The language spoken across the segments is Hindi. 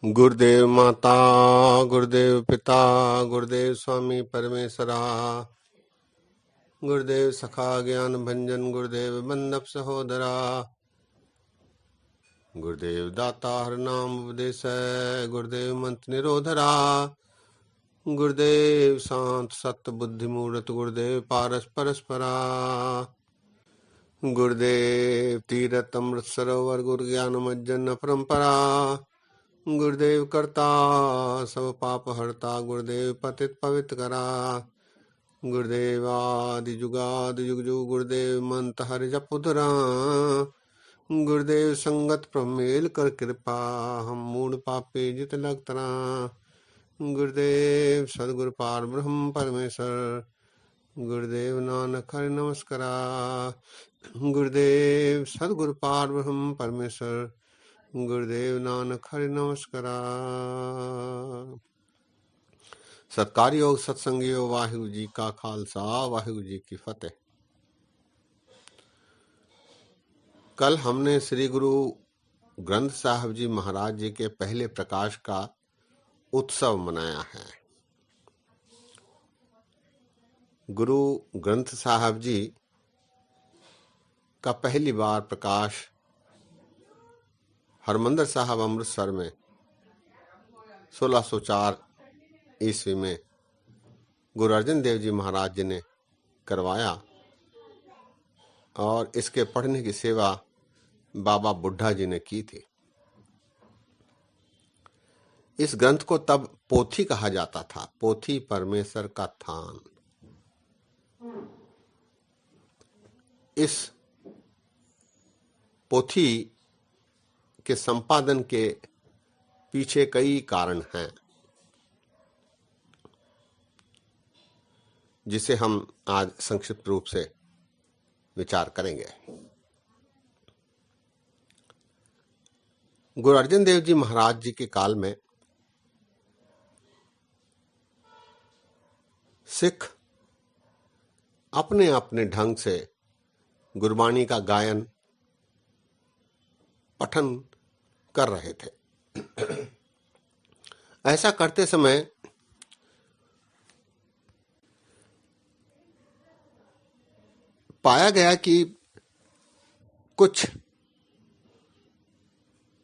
गुरुदेव माता, गुरुदेव पिता, गुरुदेव स्वामी परमेश्वरा, गुरुदेव सखा ज्ञान भंजन, गुरुदेव बंदप सहोदरा, गुरुदेव दाता हर नाम उपदेश, गुरुदेव मंत्र निरोधरा, गुरुदेव शांत सत्य बुद्धि मूर्त, गुरुदेव पारस परस्परा, गुरुदेव तीरथ अमृत सरोवर, गुरु ज्ञान मज्जन परंपरा, गुरुदेव करता सब पाप हरता, गुरुदेव पतित पवित्र करा, गुरुदेव आदि जुगादि जुग जुग, गुरुदेव मंत हरि जपुधरा, गुरुदेव संगत प्रमेल कर कृपा, हम मूड पापे जित लगतरा, गुरुदेव सदगुरु पार ब्रह्म परमेश्वर, गुरुदेव नानक हरि नमस्कारा, गुरुदेव सदगुरु पार ब्रह्म परमेश्वर, गुरुदेव नानक हरि नमस्कारा। सत्कार योग सत्संग योग, वाहिगुरु जी का खालसा वाहिगुरु जी की फतेह। कल हमने श्री गुरु ग्रंथ साहब जी महाराज जी के पहले प्रकाश का उत्सव मनाया है। गुरु ग्रंथ साहब जी का पहली बार प्रकाश हरमंदिर साहब अमृतसर में 1604 ईस्वी में गुरु अर्जन देव जी महाराज जी ने करवाया और इसके पढ़ने की सेवा बाबा बुढ़ा जी ने की थी। इस ग्रंथ को तब पोथी कहा जाता था, पोथी परमेश्वर का थान। इस पोथी के संपादन के पीछे कई कारण हैं, जिसे हम आज संक्षिप्त रूप से विचार करेंगे। गुरु अर्जन देव जी महाराज जी के काल में सिख अपने अपने ढंग से गुरबाणी का गायन पठन कर रहे थे। ऐसा करते समय पाया गया कि कुछ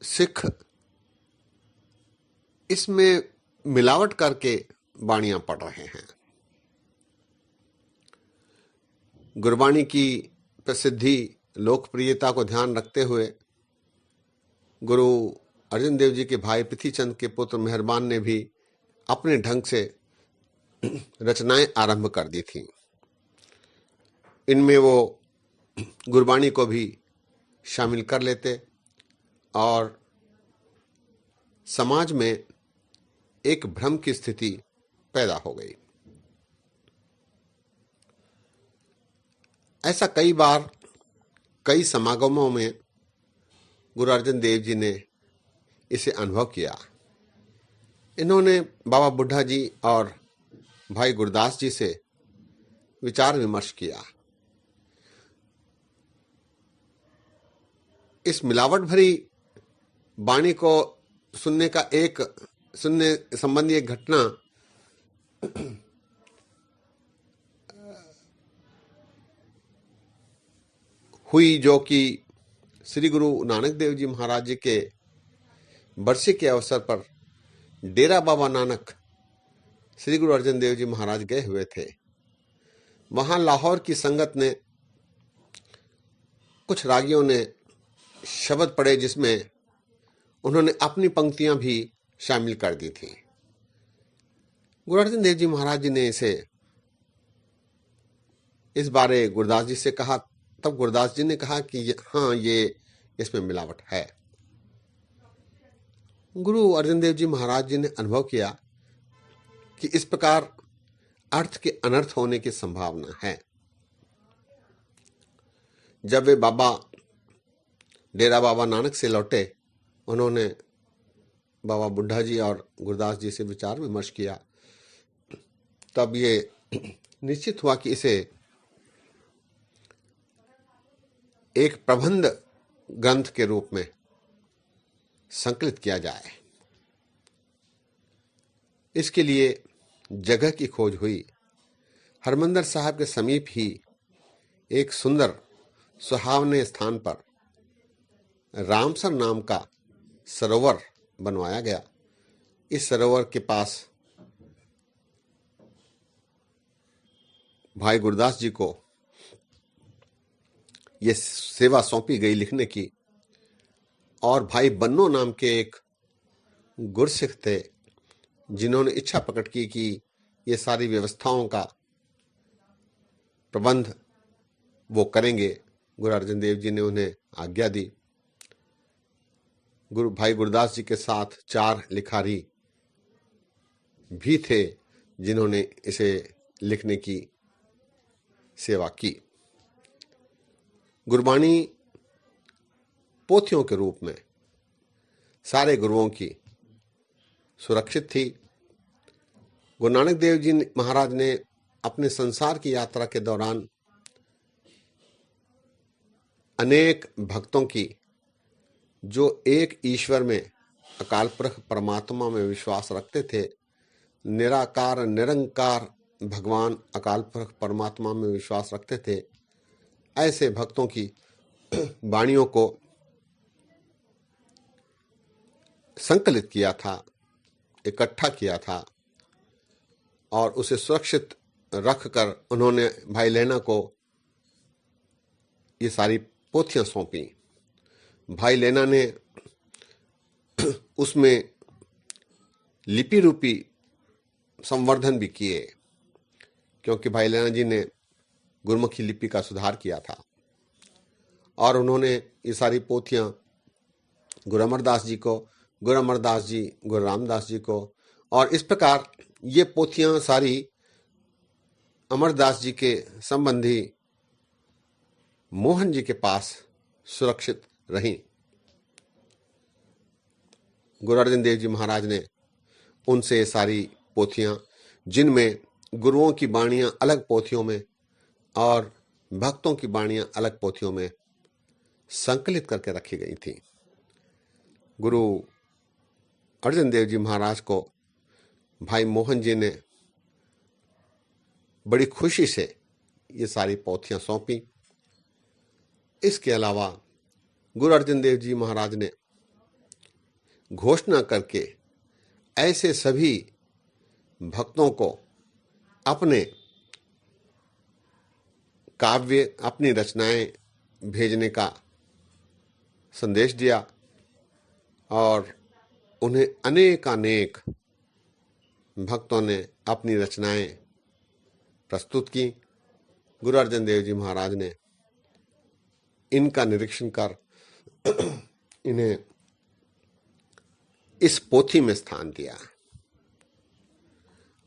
सिख इसमें मिलावट करके बाणियां पढ़ रहे हैं। गुरबाणी की प्रसिद्धि लोकप्रियता को ध्यान रखते हुए गुरु अर्जन देव जी के भाई पृथ्वीचंद के पुत्र मेहरबान ने भी अपने ढंग से रचनाएं आरंभ कर दी थी। इनमें वो गुरबाणी को भी शामिल कर लेते और समाज में एक भ्रम की स्थिति पैदा हो गई। ऐसा कई बार कई समागमों में गुरु अर्जन देव जी ने इसे अनुभव किया। इन्होंने बाबा बुढ़ा जी और भाई गुरदास जी से विचार विमर्श किया। इस मिलावट भरी वाणी को सुनने संबंधी एक घटना हुई, जो कि श्री गुरु नानक देव जी महाराज जी के बरसे के अवसर पर डेरा बाबा नानक श्री गुरु अर्जन देव जी महाराज गए हुए थे। वहां लाहौर की संगत ने, कुछ रागियों ने शब्द पढ़े जिसमें उन्होंने अपनी पंक्तियां भी शामिल कर दी थी। गुरु अर्जन देव जी महाराज जी ने इस बारे गुरदास जी से कहा। तब गुरदास जी ने कहा कि हाँ, ये इसमें मिलावट है। गुरु अर्जन देव जी महाराज जी ने अनुभव किया कि इस प्रकार अर्थ के अनर्थ होने की संभावना है। जब वे डेरा बाबा नानक से लौटे, उन्होंने बाबा बुढ़ा जी और गुरदास जी से विचार विमर्श किया। तब ये निश्चित हुआ कि इसे एक प्रबंध ग्रंथ के रूप में संकलित किया जाए। इसके लिए जगह की खोज हुई। हरमंदिर साहब के समीप ही एक सुंदर सुहावने स्थान पर रामसर नाम का सरोवर बनवाया गया। इस सरोवर के पास भाई गुरदास जी को यह सेवा सौंपी गई लिखने की, और भाई बन्नो नाम के एक गुरसिख थे जिन्होंने इच्छा प्रकट की कि ये सारी व्यवस्थाओं का प्रबंध वो करेंगे। गुरु अर्जन देव जी ने उन्हें आज्ञा दी। भाई गुरदास जी के साथ 4 लिखारी भी थे जिन्होंने इसे लिखने की सेवा की। गुरबाणी पोथियों के रूप में सारे गुरुओं की सुरक्षित थी। गुरु नानक देव जी महाराज ने अपने संसार की यात्रा के दौरान अनेक भक्तों की जो एक ईश्वर में अकाल पुरख परमात्मा में विश्वास रखते थे, निराकार निरंकार भगवान अकाल पुरख परमात्मा में विश्वास रखते थे, ऐसे भक्तों की वाणियों को संकलित किया था, इकट्ठा किया था और उसे सुरक्षित रखकर उन्होंने भाई लहना को ये सारी पोथियां सौंपी। भाई लहना ने उसमें लिपि रूपी संवर्धन भी किए, क्योंकि भाई लहना जी ने गुरमुखी लिपि का सुधार किया था और उन्होंने ये सारी पोथियां गुरु अमरदास जी को, गुरु अमरदास जी गुरु रामदास जी को, और इस प्रकार ये पोथियां सारी अमरदास जी के संबंधी मोहन जी के पास सुरक्षित रहीं। गुरु अर्जन देव जी महाराज ने उनसे ये सारी पोथियां, जिनमें गुरुओं की वाणियां अलग पोथियों में और भक्तों की वाणियां अलग पोथियों में संकलित करके रखी गई थी, गुरु अर्जन देव जी महाराज को भाई मोहन जी ने बड़ी खुशी से ये सारी पोथियां सौंपी। इसके अलावा गुरु अर्जन देव जी महाराज ने घोषणा करके ऐसे सभी भक्तों को अपने काव्य, अपनी रचनाएं भेजने का संदेश दिया और उन्हें अनेकानेक भक्तों ने अपनी रचनाएं प्रस्तुत की। गुरु अर्जन देव जी महाराज ने इनका निरीक्षण कर इन्हें इस पोथी में स्थान दिया।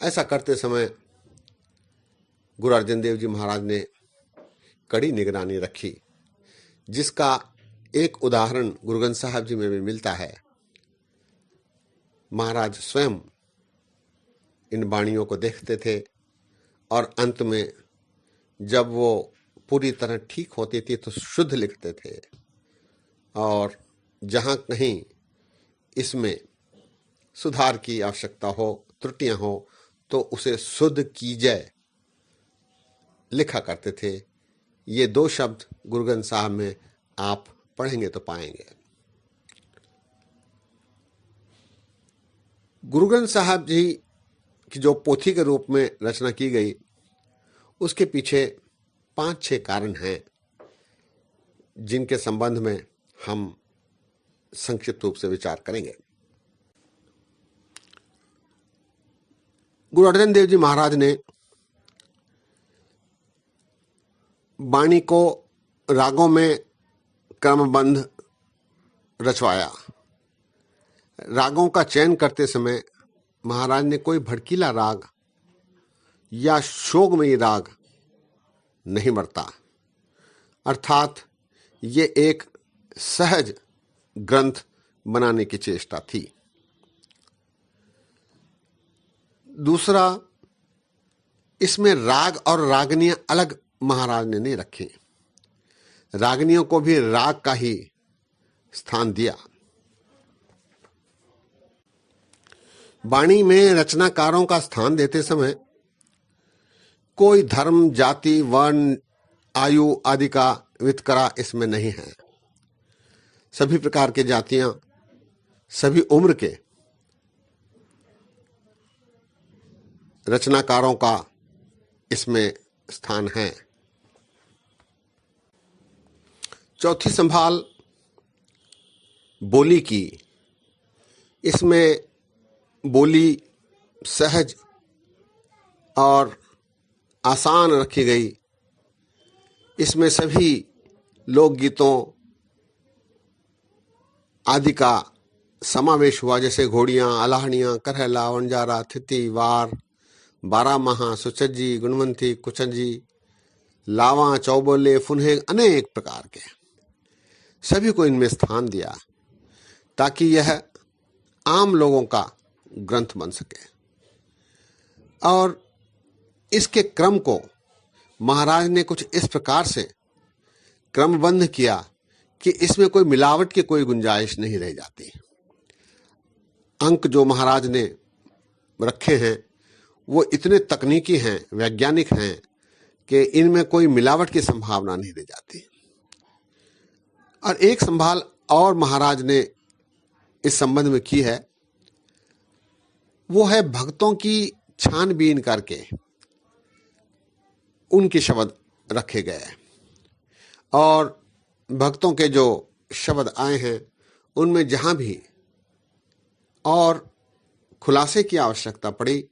ऐसा करते समय गुरु अर्जन देव जी महाराज ने कड़ी निगरानी रखी, जिसका एक उदाहरण गुरु ग्रंथ साहब जी में भी मिलता है। महाराज स्वयं इन वाणियों को देखते थे और अंत में जब वो पूरी तरह ठीक होती थी तो शुद्ध लिखते थे, और जहां कहीं इसमें सुधार की आवश्यकता हो, त्रुटियां हो, तो उसे शुद्ध कीजय लिखा करते थे। ये 2 शब्द गुरु ग्रंथ साहब में आप पढ़ेंगे तो पाएंगे। गुरु ग्रंथ साहब जी की जो पोथी के रूप में रचना की गई, उसके पीछे 5-6 कारण हैं, जिनके संबंध में हम संक्षिप्त रूप से विचार करेंगे। गुरु अर्जन देव जी महाराज ने वाणी को रागों में क्रमबद्ध रचवाया। रागों का चयन करते समय महाराज ने कोई भड़कीला राग या शोगमयी राग नहीं बरता, अर्थात ये एक सहज ग्रंथ बनाने की चेष्टा थी। दूसरा, इसमें राग और रागनियां अलग महाराज ने नहीं रखी, रागनियों को भी राग का ही स्थान दिया। वाणी में रचनाकारों का स्थान देते समय कोई धर्म, जाति, वर्ण, आयु आदि का वितकरा इसमें नहीं है। सभी प्रकार के जातियां, सभी उम्र के रचनाकारों का इसमें स्थान है। चौथी संभाल बोली की। इसमें बोली सहज और आसान रखी गई। इसमें सभी लोकगीतों आदि का समावेश हुआ, जैसे घोड़ियां, अलाहणियां, करहला, वनजारा, थिति, वार, बारामाहा, सुचज्जी, गुणवंती, कुचजी, लावा, चौबोले, फुनहे, अनेक प्रकार के सभी को इनमें स्थान दिया ताकि यह आम लोगों का ग्रंथ बन सके। और इसके क्रम को महाराज ने कुछ इस प्रकार से क्रमबद्ध किया कि इसमें कोई मिलावट की कोई गुंजाइश नहीं रह जाती। अंक जो महाराज ने रखे हैं वो इतने तकनीकी हैं, वैज्ञानिक हैं कि इनमें कोई मिलावट की संभावना नहीं रह जाती। और एक संभाल और महाराज ने इस संबंध में की है, वो है भक्तों की छानबीन करके उनके शब्द रखे गए और भक्तों के जो शब्द आए हैं उनमें जहां भी और खुलासे की आवश्यकता पड़ी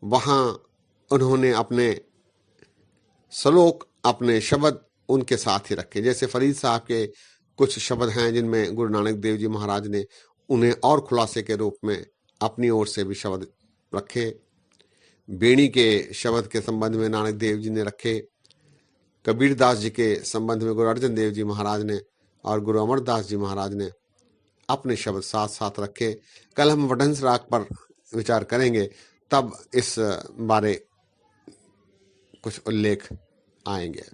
वहां उन्होंने अपने श्लोक, अपने शब्द उनके साथ ही रखे। जैसे फरीद साहब के कुछ शब्द हैं जिनमें गुरु नानक देव जी महाराज ने उन्हें और खुलासे के रूप में अपनी ओर से भी शब्द रखे। बेणी के शब्द के संबंध में नानक देव जी ने रखे। कबीरदास जी के संबंध में गुरु अर्जन देव जी महाराज ने और गुरु अमरदास जी महाराज ने अपने शब्द साथ साथ रखे। कल हम वडहंस राग पर विचार करेंगे, तब इस बारे कुछ उल्लेख आएंगे।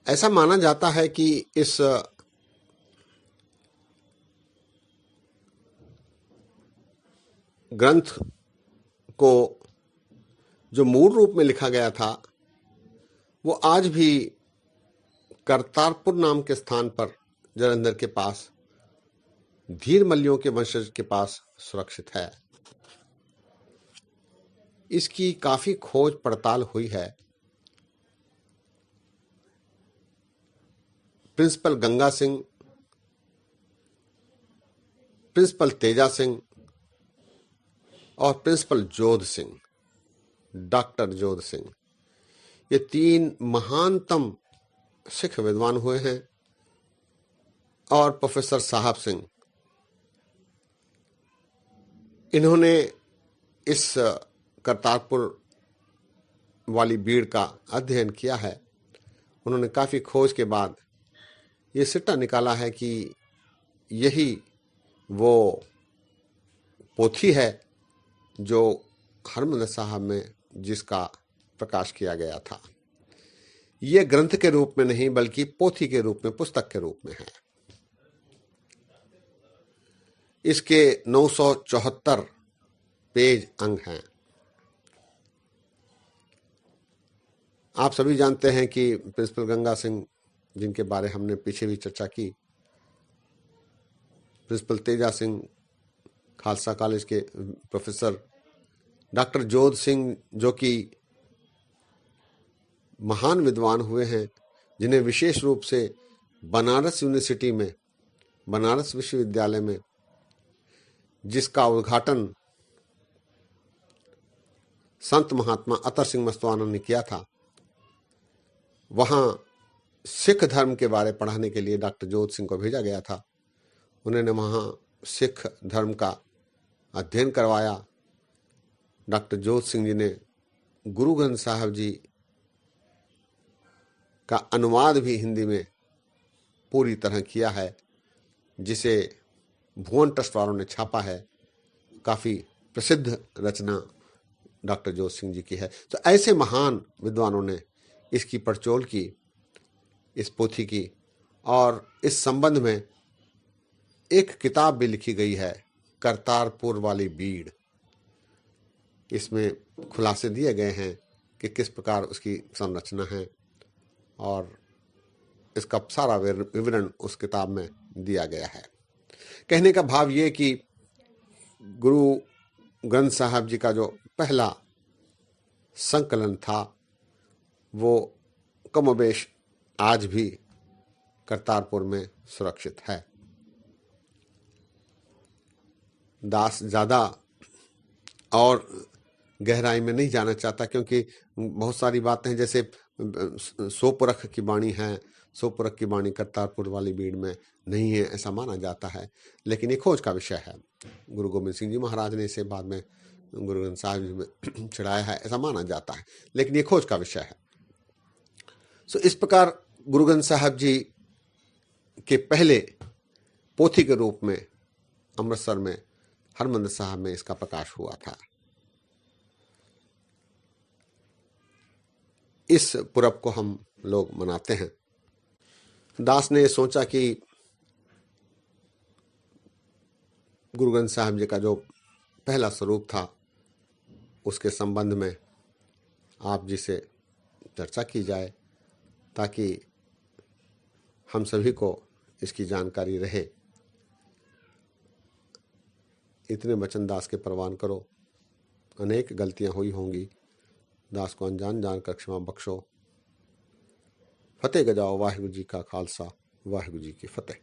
ऐसा माना जाता है कि इस ग्रंथ को जो मूल रूप में लिखा गया था वो आज भी करतारपुर नाम के स्थान पर जालंधर के पास धीर मल्लियों के वंशज के पास सुरक्षित है। इसकी काफी खोज पड़ताल हुई है। प्रिंसिपल गंगा सिंह, प्रिंसिपल तेजा सिंह और प्रिंसिपल जोध सिंह, डॉक्टर जोध सिंह, ये तीन महानतम सिख विद्वान हुए हैं। और प्रोफेसर साहब सिंह, इन्होंने इस करतारपुर वाली बीड़ का अध्ययन किया है। उन्होंने काफी खोज के बाद ये सिट्टा निकाला है कि यही वो पोथी है जो हरमंदिर साहब में जिसका प्रकाश किया गया था। ये ग्रंथ के रूप में नहीं बल्कि पोथी के रूप में, पुस्तक के रूप में है। इसके 974 पेज अंग हैं। आप सभी जानते हैं कि प्रिंसिपल गंगा सिंह, जिनके बारे हमने पीछे भी चर्चा की, प्रिंसिपल तेजा सिंह खालसा कॉलेज के प्रोफेसर, डॉक्टर जोध सिंह जो कि महान विद्वान हुए हैं, जिन्हें विशेष रूप से बनारस यूनिवर्सिटी में, बनारस विश्वविद्यालय में, जिसका उद्घाटन संत महात्मा अतर सिंह मस्तवाना ने किया था, वहां सिख धर्म के बारे पढ़ाने के लिए डॉक्टर जोध सिंह को भेजा गया था। उन्होंने वहां सिख धर्म का अध्ययन करवाया। डॉक्टर जोध सिंह जी ने गुरु ग्रंथ साहब जी का अनुवाद भी हिंदी में पूरी तरह किया है, जिसे भुवन ट्रस्ट वालों ने छापा है। काफी प्रसिद्ध रचना डॉक्टर जोध सिंह जी की है। तो ऐसे महान विद्वानों ने इसकी पड़चोल की, इस पोथी की, और इस संबंध में एक किताब भी लिखी गई है, करतारपुर वाली बीड़। इसमें खुलासे दिए गए हैं कि किस प्रकार उसकी संरचना है और इसका सारा विवरण उस किताब में दिया गया है। कहने का भाव ये कि गुरु ग्रंथ साहब जी का जो पहला संकलन था वो कमोबेश आज भी करतारपुर में सुरक्षित है। दास ज़्यादा और गहराई में नहीं जाना चाहता, क्योंकि बहुत सारी बातें जैसे सोपुरख की वाणी है, सोपुरख की वाणी करतारपुर वाली बीड़ में नहीं है ऐसा माना जाता है, लेकिन ये खोज का विषय है। गुरु गोबिंद सिंह जी महाराज ने इसे बाद में गुरु ग्रंथ साहिब जी में चढ़ाया है ऐसा माना जाता है, लेकिन ये खोज का विषय है। सो इस प्रकार गुरु ग्रंथ साहब जी के पहले पोथी के रूप में अमृतसर में हरमंदिर साहब में इसका प्रकाश हुआ था। इस पुरब को हम लोग मनाते हैं। दास ने सोचा कि गुरु ग्रंथ साहब जी का जो पहला स्वरूप था उसके संबंध में आप जी से चर्चा की जाए, ताकि हम सभी को इसकी जानकारी रहे। इतने वचन दास के प्रवान करो। अनेक गलतियां हुई होंगी, दास को अनजान जानकर क्षमा बख्शो। फतेह गजाओ। वाहिगुरु जी का खालसा, वाहिगुरु जी की फतेह।